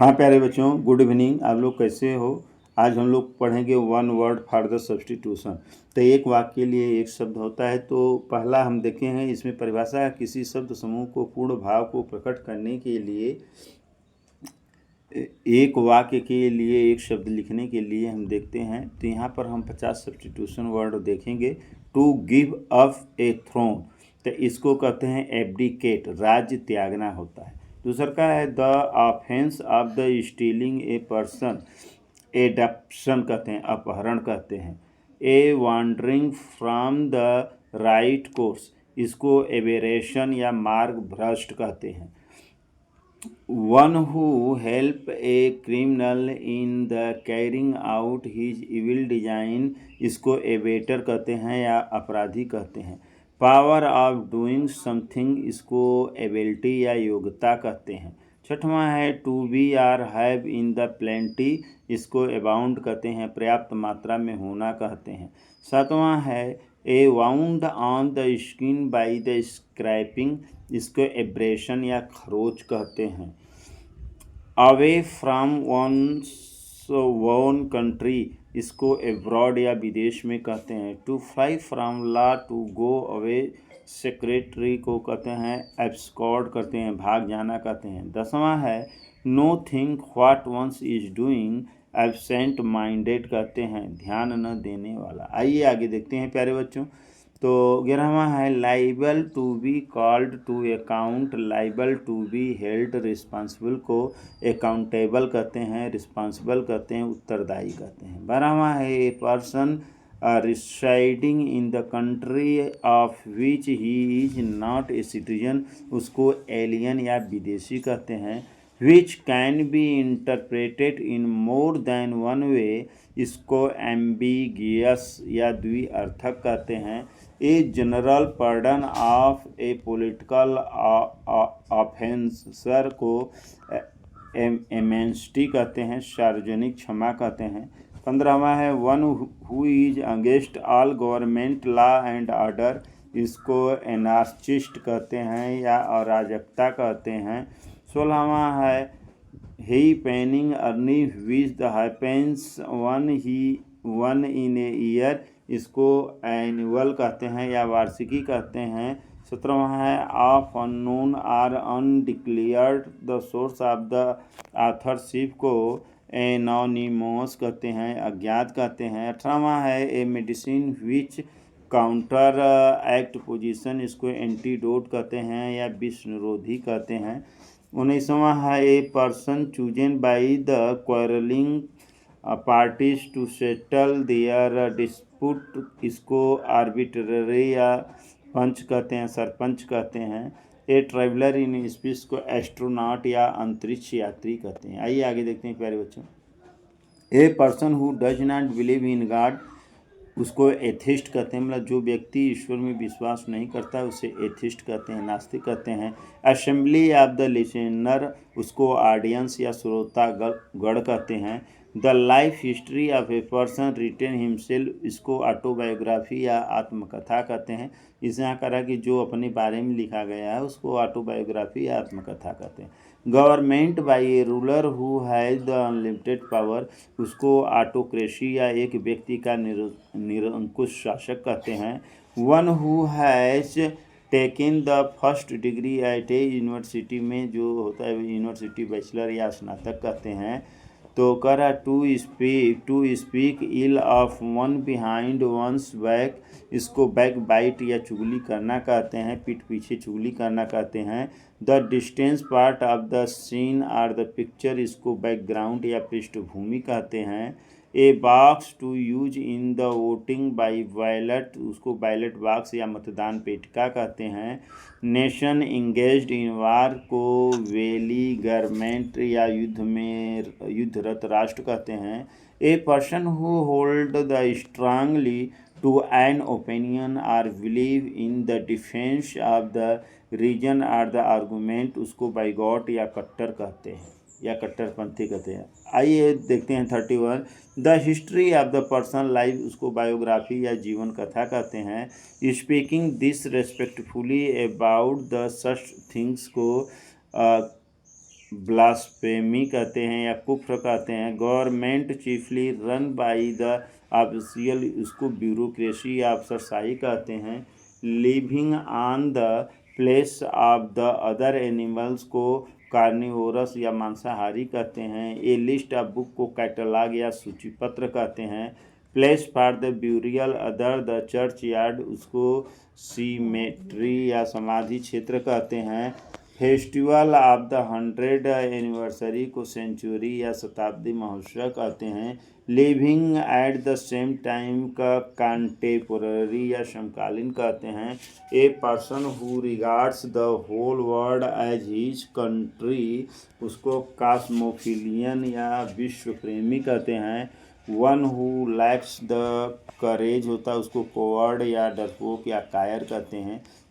हाँ प्यारे बच्चों, गुड इवनिंग। आप लोग कैसे हो? आज हम लोग पढ़ेंगे one word for the substitution. तो एक वाक्य के लिए एक शब्द होता है। तो पहला हम देखे हैं, इसमें परिभाषा है किसी शब्द समूह को पूर्ण भाव को प्रकट करने के लिए एक वाक्य के लिए एक शब्द लिखने के लिए हम देखते हैं। तो यहाँ पर हम 50 सब्स्टिट्यूशन वर्ड देखेंगे। To give up a throne, तो इसको कहते हैं एब्डिकेट, राज्य त्यागना होता है। दूसरा का है the offence of the stealing a person, abduction कहते हैं, अपहरण कहते हैं। A wandering from the right course, इसको एबेरेशन या मार्ग भ्रष्ट कहते हैं। One who help a criminal in the carrying out his evil design, इसको एबेटर कहते हैं या अपराधी कहते हैं। पावर ऑफ डूइंग समथिंग, इसको एबिलिटी या योग्यता कहते हैं। छठवां है to be or have in the plenty, इसको अबाउंड कहते हैं, पर्याप्त मात्रा में होना कहते हैं। सातवां है a wound on the skin by the scraping, इसको एब्रेशन या खरोच कहते हैं। Away from one's own country, इसको एब्रॉड या विदेश में कहते हैं। To fly from law, to go away secretary को कहते हैं एब्सकॉर्ड करते हैं, भाग जाना कहते हैं। 10वां है no think what one's is doing, absent minded कहते हैं, ध्यान न देने वाला। आइए आगे देखते हैं प्यारे बच्चों। तो 11वां है liable to be called to account, liable to be held, responsible को अकाउंटेबल कहते हैं, रिस्पॉन्सिबल कहते हैं, उत्तरदायी कहते हैं। 12वां है a person residing in the country of which he is not a citizen, उसको एलियन या विदेशी कहते हैं। Which can be interpreted in more than one way, इसको एम्बिगियस या द्विअर्थक कहते हैं। A general pardon of a political offender को एमेंस्टी कहते हैं, सार्वजनिक क्षमा कहते हैं। 15वां है one who is against all government law and order, इसको एनार्चिस्ट कहते हैं या अराजकता कहते हैं। 16वां है ही पेनिंग अर्नी which the happens one in a year, इसको एनुअल कहते हैं या वार्षिकी कहते हैं। 17वां है of unknown or undeclared the source of the authorship को एनोनिमस कहते हैं, अज्ञात कहते हैं। 18वां है a medicine which counteract poison, इसको एंटीडोट कहते हैं या विष निरोधी कहते हैं। 19वां है a person chosen by the quarrelling parties to settle their dispute, इसको आर्बिट्ररी या पंच कहते हैं, सरपंच कहते हैं। ए ट्रैवलर इन स्पेस को एस्ट्रोनॉट या अंतरिक्ष यात्री कहते हैं। आइए आगे देखते हैं प्यारे बच्चों। ए person who does not believe in God, उसको एथिस्ट कहते हैं, मतलब जो व्यक्ति ईश्वर में विश्वास नहीं करता उसे एथिस्ट कहते हैं, नास्तिक कहते हैं। असेंबली ऑफ द लिसनर, उसको ऑडियंस या श्रोतागण कहते हैं। The life history of a person written himself, इसको ऑटोबायोग्राफी या आत्मकथा कहते हैं। इसे यहाँ करा कि जो अपने बारे में लिखा गया है उसको ऑटोबायोग्राफी या आत्मकथा कहते हैं। Government by A ruler who has the unlimited power, उसको ऑटोक्रेसी या एक व्यक्ति का निरंकुश शासक कहते हैं। One who has taken the first degree at A university में, जो होता है यूनिवर्सिटी बैचलर या स्नातक कहते हैं। तो करा to speak ill of one behind one's back, इसको बैक बाइट या चुगली करना कहते हैं, पीठ पीछे चुगली करना कहते हैं। The distance part of the scene or the picture, इसको बैकग्राउंड या पृष्ठभूमि कहते हैं। A box to use in the voting by ballot, उसको बैलेट बॉक्स या मतदान पेटिका कहते हैं। नेशन इंगेज्ड इन वार को बेलीगरमेंट या युद्धरत राष्ट्र कहते हैं। A person who hold the strongly to an opinion or believe in the defence of the reason or the argument, उसको बाइगॉट या कट्टर कहते हैं या कट्टरपंथी कहते हैं। आइए देखते हैं 31 the history of the person life, उसको बायोग्राफी या जीवन कथा कहते हैं। Speaking this respectfully about the such things को ब्लास्फेमी कहते हैं या कुफ्र कहते हैं। Government chiefly run by the official, इसको ब्यूरोक्रेसी या अफसरशाही कहते हैं। Living on the place of the other animals को कार्निवोरस या मांसाहारी कहते हैं। ए लिस्ट ऑफ बुक को कैटलॉग या सूचीपत्र कहते हैं। Place for the burial other the church yard, उसको सीमेट्री या समाधि क्षेत्र कहते हैं। फेस्टिवल ऑफ द 100 एनिवर्सरी को सेंचुरी या शताब्दी महोत्सव कहते हैं। Living at the same time का कंटेम्पोररी या समकालीन कहते हैं। A person who regards the whole world as his country, उसको कॉस्मोफिलियन या विश्व प्रेमी कहते हैं। One who lacks the courage होता है, उसको कोवर्ड या डरपोक या कायर कहते हैं।